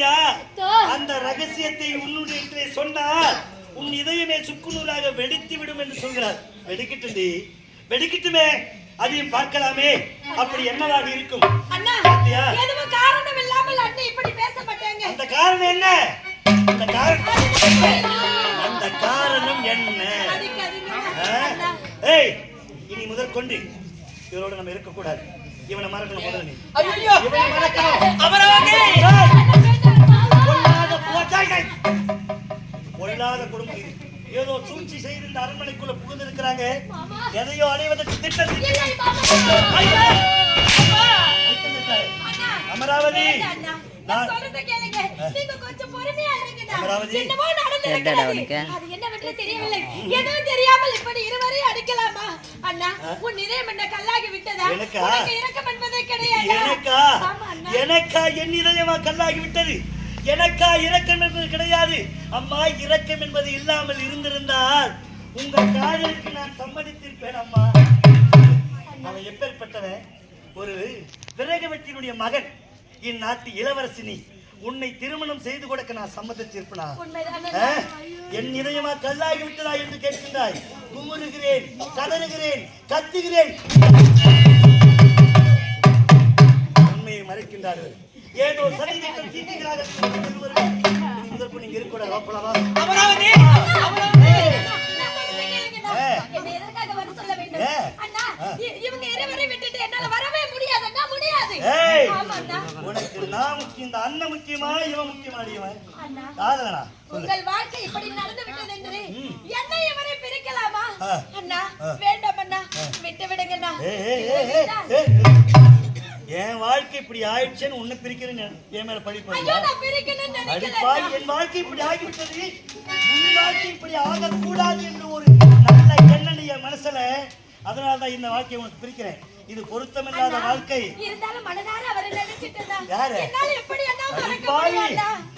பாத்தியா? அந்த ரகசியத்தை உன்னுடைய சொன்னால் உன் இதயமே சுக்குநூறாக வெடித்து விடும் என்று சொல்கிறார். வெடிக்கட்டுமே, வெடிக்கட்டுமே, அதையும் பார்க்கலாமே. அப்படி என்னவாக இருக்கும்? பாத்தியா? எதுவும் காரணம் இல்லாமல் அண்ணி இப்படி பேச மாட்டாங்க. அந்த காரணம் என்ன? அந்த காரணம் என்ன? ஏய், இனி முதற்கொண்டு இவரோட நம்ம இருக்க கூடாது. இவனை மறக்கணும் முதல்ல. நீ ஐயோ, இவனை மறக்கணும். அமராவதி பொல்லாத குடும்பம் இது. ஏதோ சூழ்ச்சி செய்து இந்த அரண்மனைக்குள்ள புகுந்து இருக்கிறாங்க. எதையோ அடைவதற்கு திட்டம். அமராவதி, நான் சொல்றத கேளுங்க. நீங்க கொஞ்சம் பொறுமையா இருங்க. என்னமோ நடந்துருக்கு. அது என்னவென்று தெரியவில்லை. எதுவும் தெரியாமல் இப்படி இருவரை அடிக்கலாமா? அண்ணா, உன் இதயம் என்ன கல்லாகி விட்டதா? உனக்கு இரக்கம் என்பதே கிடையாது. எனக்கா என் இதயமா கல்லாகி விட்டது? எனக்கா இரக்கம் என்பது கிடையாது. அம்மா, இரக்கம் என்பது இல்லாமல் இருந்திருந்தால் உங்கள் காதலுக்கு நான் சம்மதித்திருப்பேன். அம்மா, அவன் எப்பேற்பட்டவன்? ஒரு விரகவட்டியினுடைய மகன், இந்நாட்டு இளவரசினி. உன்னை திருமணம் செய்து கொடுக்க நான் சம்மதிச்சிருப்பனா? என் இதயமா கல்லாகி விட்டதா என்று கேட்கின்றாய். குமுறுகிறேன், கதறுகிறேன், கத்துகிறேன். உண்மையை மறைக்கின்றார்கள். ஏதோ சதித்திட்டம் தீட்டுகிறார்கள். முதற்கு நீங்க இருக்கக்கூடாது. அமராவதி, இவங்க இருவரை விட்டுட்டு என்னால வரவே முடியாது. முடியாது. உனக்கு நான் முக்கியம், இந்த அண்ணன் முக்கியமா, இவன் முக்கியமா? உங்கள் வாழ்க்கை இப்படி நடந்து விட்டது என்று என்னை இவரை பிரிக்கலாமா? அண்ணா, வேண்டாம் அண்ணா, விட்டு விடுங்கண்ணா. என் வாழ்க்கை இப்படி ஆயிடுச்சுன்னு உன்னை பிரிக்கிறேன்னு என் மேல பழி போடுறியா? என் வாழ்க்கை இப்படி ஆகிவிட்டது, உன் வாழ்க்கை இப்படி ஆகக்கூடாது என்று ஒரு நல்ல எண்ணம் என் மனசுல. அதனாலதான் இந்த வாழ்க்கையை உனக்கு பிரிக்கிறேன். இது பொருத்தமில்லாத வாழ்க்கை.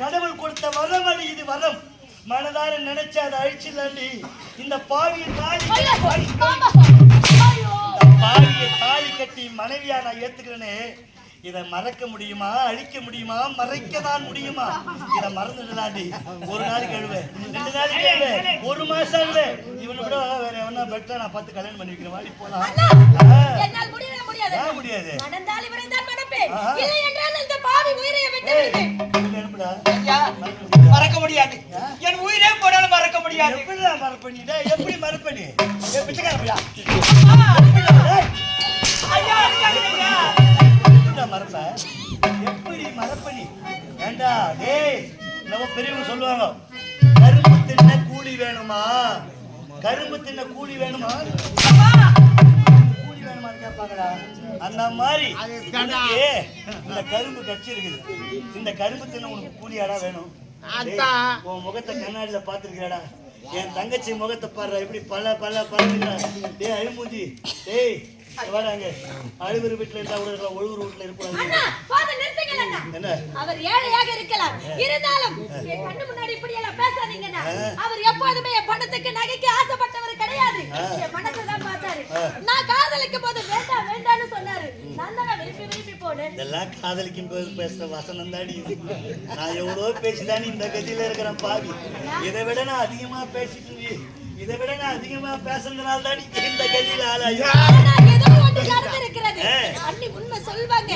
கடவுள் கொடுத்த வரம் அது. இது வரம். மனதார நினைச்ச அதை அழிச்சிடலாண்டி. இந்த பாவியை தாலி கட்டி மனைவியா நான் ஏத்துக்கிறேனே, இதை மறக்க முடியுமா? அழிக்க முடியுமா? மறைக்கதான் முடியுமா? இதை மறந்துடலாண்டி. ஒரு நாளைக்கு அழுவேன், 2 நாளைக்கு அழுவேன், 1 மாசம் அழுவேன். இவனை விட வேற எவனா பெட்டரா நான் பார்த்து கல்யாணம் பண்ணி வைக்கிறேன். வாடி போலாம். முடியாது. மறக்க முடியாது. என் உயிரே போனாலும் மறக்க முடியாது. எப்படிதான் மறப்பணி? எப்படி மறப்பணி? பிச்சைக்காரப்பையா மறப்ப? எப்படி மறப்பணி? ஏண்டா டேய், நம்ம பெரியவங்க சொல்லுவாங்க, கரும்பு தின்ன கூலி வேணுமா? கரும்பு தின்ன கூலி வேணுமா? கூலி வேணுமான்னு கேட்பாங்களா? அந்த மாதிரி இந்த கரும்பு கட்சி இருக்குது. இந்த கரும்பு தின்ன உனக்கு கூலியாடா வேணும்? உன் முகத்தை கண்ணாடியில பாத்துருக்கியாடா? என் தங்கச்சி முகத்தை பாடுற எப்படி பல பல பழகிறா? டே அழுமூஞ்சி, டேய் வாடாங்க. அழுகுற வீட்டுல இருந்தா கூட ஒழுகுற வீட்டுல இருக்கக்கூடாது. என்ன? அவர் ஏழையாக இருக்கலாம், இருந்தாலும் என் கண்ணு முன்னாடி இப்படி எல்லாம் பேசாதீங்கண்ணா. அவர் எப்போதுமே என் பணத்துக்கு நகைக்கு ஆசைப்பட்டவர் கிடையாது. என் மனசதான் பார்த்தாரு. நான் காதலிக்கும் போது வேண்டாம் வேண்டாம்னு சொன்னாரு. நான் தான் விரும்பி விரும்பி போனேன். இதெல்லாம் காதலிக்கும் போது பேசுற வசனம் தாடி. நான் எவ்வளோ பேசிதானே இந்த கதியில இருக்கிறேன் பாவி. இதை விட நான் அதிகமா பேசிட்டு, இதை விட நான் அதிகமா பேசுறதுனால தான் இந்த கதியில ஆளாயி. ஏதோ ஒன்று நடந்திருக்கிறது. அண்ணி உண்மை சொல்வாங்க.